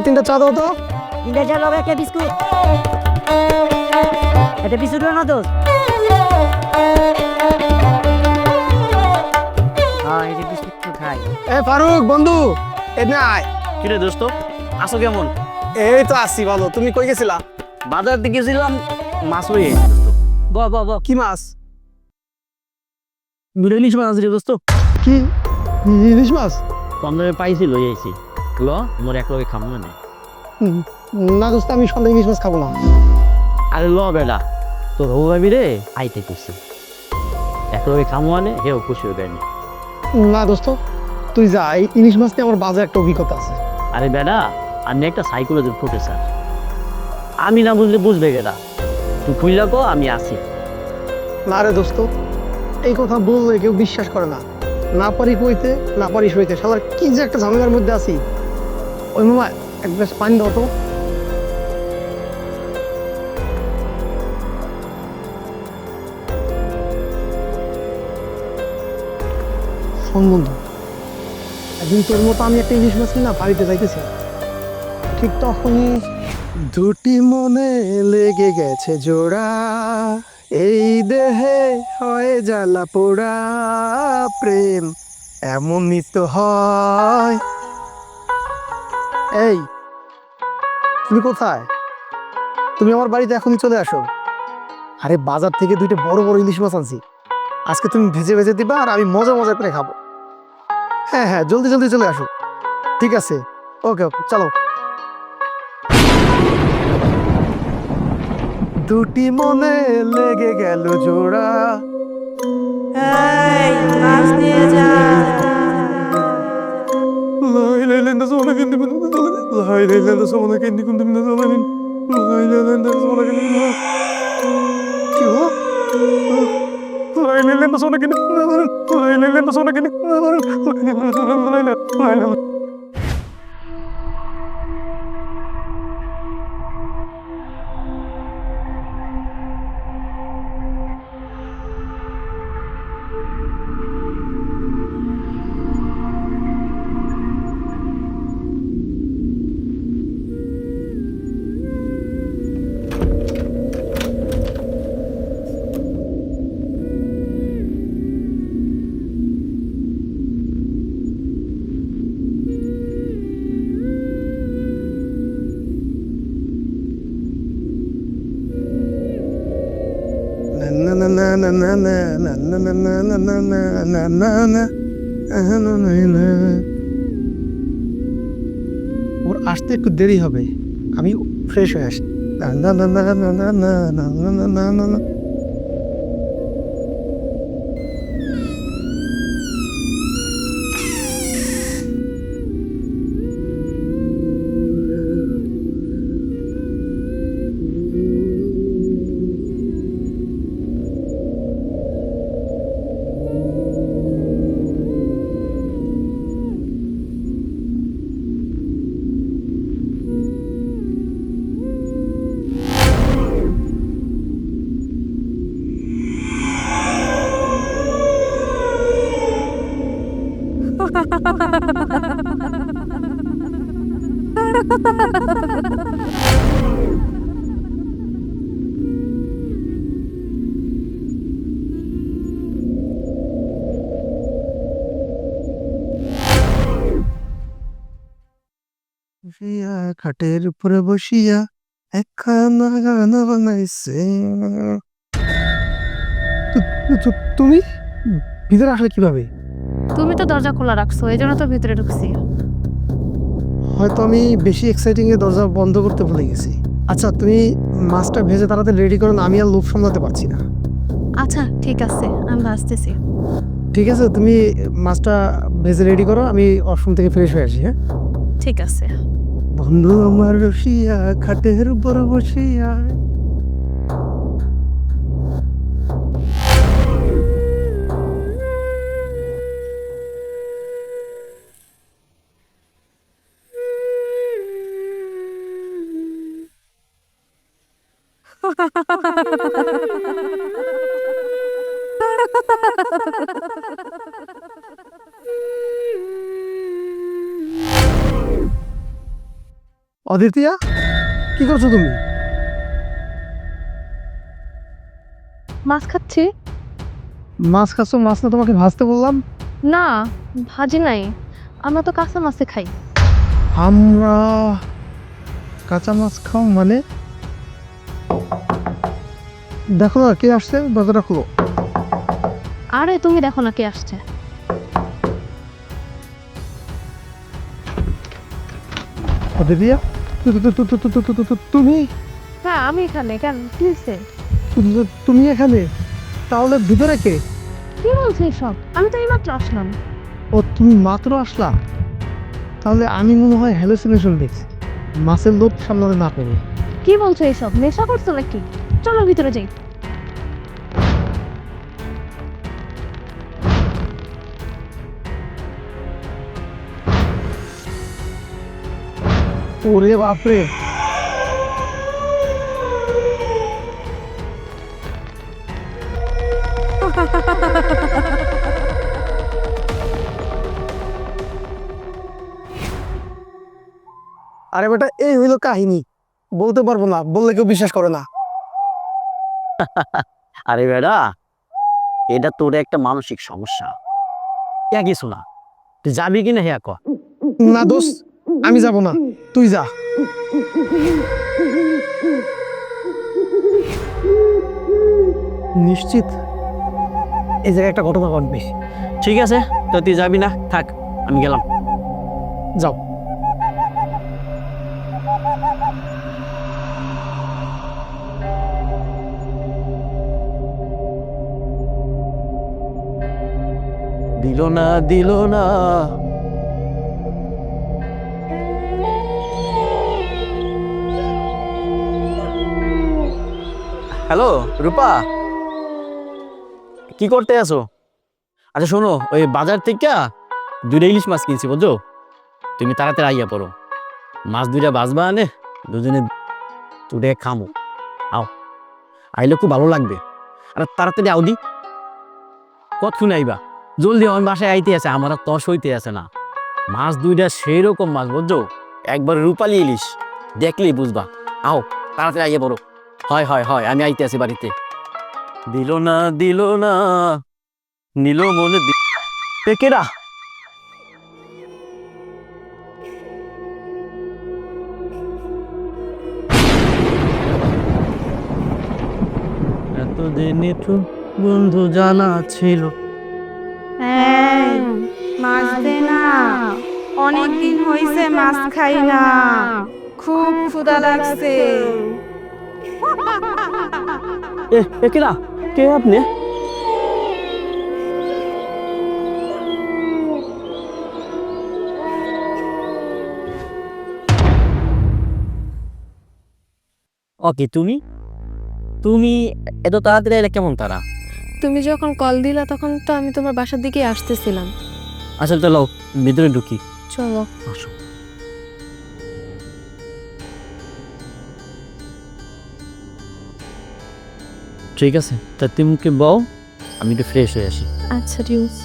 তিনটা চা দাও তো। তিনটা চা লগে একটা বিস্কুট। একটা বিস্কুট না দোস্ত? হ্যাঁ, এই যে বিস্কুট তো খাই। ফারুক বন্ধু, এদিকে আয়। কিরে দোস্ত, আসো কেমন? এই তো আসি, ভালো। তুমি কই গেছিলা? বাজার দিকে গেছিলাম, মাছ লই আইছি দোস্ত। ব কি মাছ? ইলিশ মাছ আছে রে দোস্ত। কি ইলিশ মাছ? কম দামে পাইছি, লই আইছি। ল, মোর এক লগে খামো না। না দোস্ত, আমি সন্ধ্যা ইলিশ মাছ খাবো না। আরে ল বেটা, তোর হবু ভাবি রে আইতে করছে, এক লগে খামো আনে, হেও খুশি হয়ে গেল। না দোস্ত, তুই যা। এই ইলিশ মাছ নিয়ে আমার বাজে একটা অভিজ্ঞতা আছে। আরে বেটা, আমি একটা সাইকোলজির প্রফেসর, আমি না বুঝলে বুঝবে গেটা। তুই খুললা কো, আমি আসি। না রে দোস্ত, এই কথা বললে কেউ বিশ্বাস করে না। না পারি কইতে, না পারি সইতে, শালার কি যে একটা ঝামেলার মধ্যে আছি। ওই মামা, এক গ্লাস পানি দাও তো। শোন বন্ধু, একদিন তোর মতো আমি একটা ইলিশ মাছ না বাড়িতে যাইতেছি, ঠিক তখনই দুটি মনে লেগে গেছে জোড়া, এই দেহে হয় জ্বালা পোড়া, প্রেম এমনই তো হয়। এই, তুমি কোথায়? তুমি আমার বাড়িতে এখনই চলে আসো। আরে বাজার থেকে দুইটা বড় বড় ইলিশ মাছ আনছি, আজকে তুমি ভেজে ভেজে দিবা আর আমি মজা মজা করে খাবো। হ্যাঁ হ্যাঁ, জলদি জলদি চলে আসো। ঠিক আছে, ওকে ওকে, চলো। দুটি মনে লেগে গেল জোড়া। এই মাছ নিয়ে যা। ওর আসতে একটু দেরি হবে, আমি ফ্রেশ হয়ে আসি। না না না না না না না না না না না না না। বসিয়া খাটের উপরে বসিয়া একখানা গান বানাইছে। তুমি ভিতরে আসলে কিভাবে? তুমি তো দরজা খোলা রাখছো, এই জন্য তো ভিতরে ঢুকছি। হয়তো আমি বেশি এক্সাইটিং এ দরজা বন্ধ করতে ভুলে গেছি। আচ্ছা, তুমি মাছটা ভেজে তাড়াতাড়ি রেডি করো না, আমি আর লোভ সামলাতে পারছি না। আচ্ছা ঠিক আছে, আমি ভাজতেছি। ঠিক আছে, তুমি মাছটা ভেজে রেডি করো, আমি ওয়াশরুম থেকে ফ্রেশ হয়ে আসি। হ্যাঁ ঠিক আছে। বন্ধু আমার রসিয়া খাটের উপর বসিয়া। অদিতিয়া, কি করছো তুমি? মাছ খাচ্ছি। মাছ খাচ্ছো? মাছ না তোমাকে ভাজতে বললাম। না, ভাজি নাই, আমরা তো কাঁচা মাছে খাই। আমরা কাঁচা মাছ খাও মানে? দেখো না কে আসছে, দরজাটা খুলো। আরে তুমি দেখো না কে আসছে। অদিতিয়া, তুমি হ্যাঁ আমি এখানে, কেন কি হয়েছে? তুমি এখানে? তাহলে ভিতরে কে? কি বলছে সব? আমি তো এইমাত্র আসলাম। ও, তুমি মাত্র আসলা? তাহলে আমি মনে হয় হ্যালুসিনেশন দেখছি, মাছের লোভ সামলাতে না পেরে। কি বলছো এইসব? নেশা করছো নাকি? চলো ভিতরে যাই। ওরে বাপরে, আরে বেটা এই হইলো কাহিনী। বলতে পারবো না, বললে কেউ বিশ্বাস করে না। আরে বেড়া, এটা তোর একটা মানসিক সমস্যা, ইয়া কিছু না। তুই যাবি কিনা হ্যাঁ ক। না দোস্ত, আমি যাব না, তুই যা। নিশ্চিত এই জায়গায় একটা ঘটনা ঘটবে। ঠিক আছে, তো তুই যাবি না, থাক, আমি গেলাম। যাও। দিল না দিল না। হ্যালো রূপা, কি করতে আছো? আচ্ছা শোনো, ওই বাজার থেকে 2টা ইলিশ মাছ কিনছি বুঝছো। তুমি তাড়াতাড়ি আইয়া পড়ো, মাছ 2টা বাজবা আনে, দুজনে তুলে খামো। আও, আইলে খুব ভালো লাগবে। আর তাড়াতাড়ি আও দি। কতক্ষণ আইবা? জলদি, আমার বাসায় আইতে আছে, আমার আর তস হইতে আছে না। মাছ 2টা সেই রকম মাছ বুঝছো, একবার রূপালি ইলিশ, দেখলেই বুঝবা। আও তাড়াতাড়ি আইয়া পড়ো। হয় হয় হয়, আমি আইতে আছি বাড়িতে। দিল না দিল না, নিল মনে কেরা? এতদিন একটু বন্ধু জানা ছিল। হ্যাঁ, মাছ দে না, অনেকদিন হইছে মাছ খাই না, খুব ক্ষুধা লাগছে। কেরা? কে আপনি? ওকে, তুমি তুমি এত তাড়াতাড়ি এলে কেমন তারা? তুমি যখন কল দিলা তখন তো আমি তোমার বাসার দিকে আসতেছিলাম। আসলে চলো ভিতরে ঢুকি। চলো। আসো। ঠিক আছে, তা তুমি বও, আমি একটু ফ্রেশ হয়ে আসি। আচ্ছা রিউস।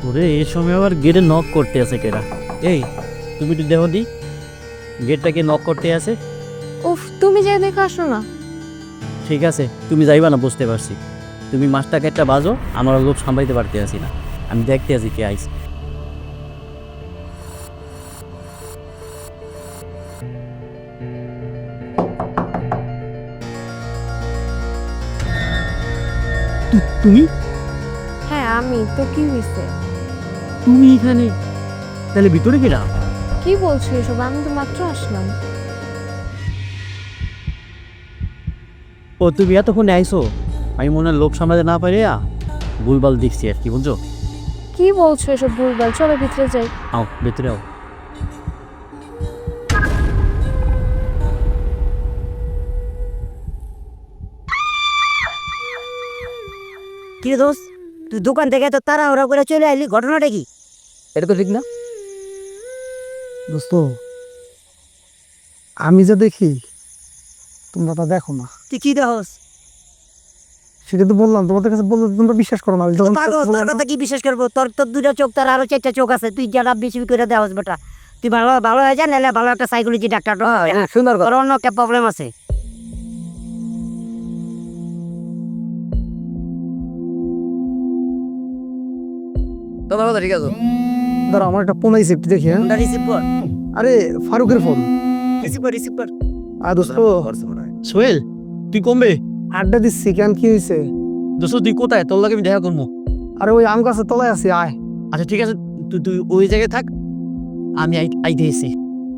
ওরে এই সময় আবার গেটে নক করতে আছে কেরা? এই তুমি একটু দেখো দি, গেটটাকে নক করতে আছে। উফ, তুমি যে দেখে আসো না। ঠিক আছে, তুমি যাইবা না বুঝতে পারছি। তুমি মাছটাকে একটা বাজো, আমার লোভ সামলাইতে পারতে আসি না, আমি দেখতে আছি কে আইস। তুমি হ্যাঁ আমি তো, কি হয়েছে? তুমি এখানে? তাহলে ভিতরে কেনা? কি বলছো এসব? আমি তো মাত্র আসলাম। ও তুমি এতক্ষণে আইসো? আমি মনে হয় লোভ সামলাতে না পারে ভুলভাল দেখছি আর কি, বুঝছো? কি বলছো এসব ভুলভাল? চলো ভিতরে যাই। আও ভেতরে আও। কি রে দোস্ত, তুই দোকান থেকে তো তাড়াহুড়া করে চলে আইলি, ঘটনাটা কি? এটা তো ঠিক না। দোস্ত আমি যা দেখি তোমরা তা দেখো না। তুই কি দেখস? সেটা তো বললাম, তোমাদের কাছে বললে তো তোমরা বিশ্বাস করো না। আমি যখন পাগল, তোর কথা কি বিশ্বাস করবো? তোর তোর দুটো চোখ, তার আরো 4টা চোখ আছে, তুই যারা বেশি করে দেওয়াস বেটা। তুই ভালো ভালো হয়ে যা, নাহলে ভালো একটা সাইকোলজি ডাক্তার হয়। হ্যাঁ সুন্দর তোর অন্য একটা প্রবলেম আছে। তোমার কথা ঠিক আছে। ধরো আমার একটা ফোন আইছে, একটু দেখি। হ্যাঁ, রিসিভ কর, আরে ফারুকের ফোন। রিসিভ কর, রিসিভ কর। আর দোস্ত সোহেল তুই কমবে। আড্ডা দিচ্ছি, কেন কি হয়েছে? দোস্ত তুই কোথায়? তোর লাগে আমি দেখা করবো। আরে ওই আম গাছের তলায় আছি, আয়। আচ্ছা ঠিক আছে, তুই তুই ওই জায়গায় থাক, আমি আইতে এসি।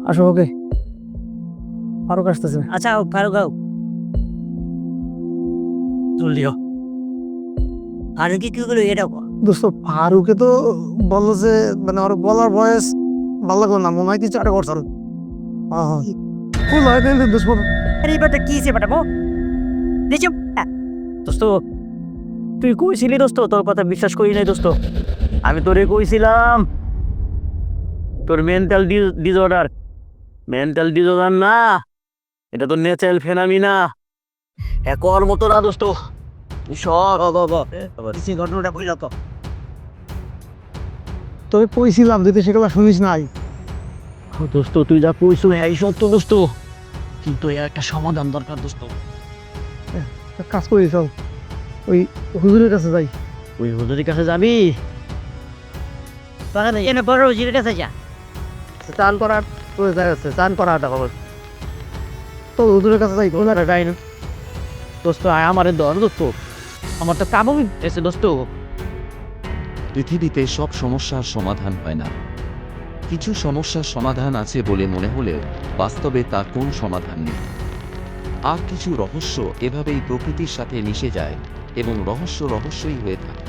আসো, ওকে। ফারুক আসতেছে। আচ্ছা ফারুক আও। জলদিও। ফারুক কি গুলো এটা কর। দোস্ত ফারুকে তো বললো যে মানে ওর বলার বয়স ভালো লাগলো না, মনে হয় কিছু একটা করছেন। ফুল হয় কিন্তু দোস্ত আরে বেটা কি হইছে বেটা? দেখো দোস্ত তুই কইছিলি দোস্ত, তোর কথা বিশ্বাস করি নাই দোস্ত। আমি তোরে কইছিলাম তোর মেন্টাল ডিসঅর্ডার না, এটা তো ন্যাচারাল ফেনামিনা। একর মতো না দোস্ত। ঘটনাটা বুঝলো তো? তোকে কইছিলাম যদি সেগুলো শুনিস নাই। দোস্ত তুই যা কইছ এই সত্য দোস্ত, কিন্তু এর একটা সমাধান দরকার দোস্ত। এক কাজ করি, চল ওই হুজুরের কাছে যাই। ওই হুজুরের কাছে যাবি? পাগল এনে বড় জিরে কাছে যা। চান করার চান করাটা খবর তো হুজুরের কাছে যাই। ওনারা যাই না দোস্ত, আয় আমারে ধর দোস্ত, আমার তো কাবু এসে দোস্ত। পৃথিবীতে সব সমস্যার সমাধান হয় না। কিছু সমস্যার সমাধান আছে বলে মনে হলেও বাস্তবে তার কোন সমাধান নেই। আর কিছু রহস্য এভাবেই প্রকৃতির সাথে মিশে যায় এবং রহস্যই হয়ে থাকে।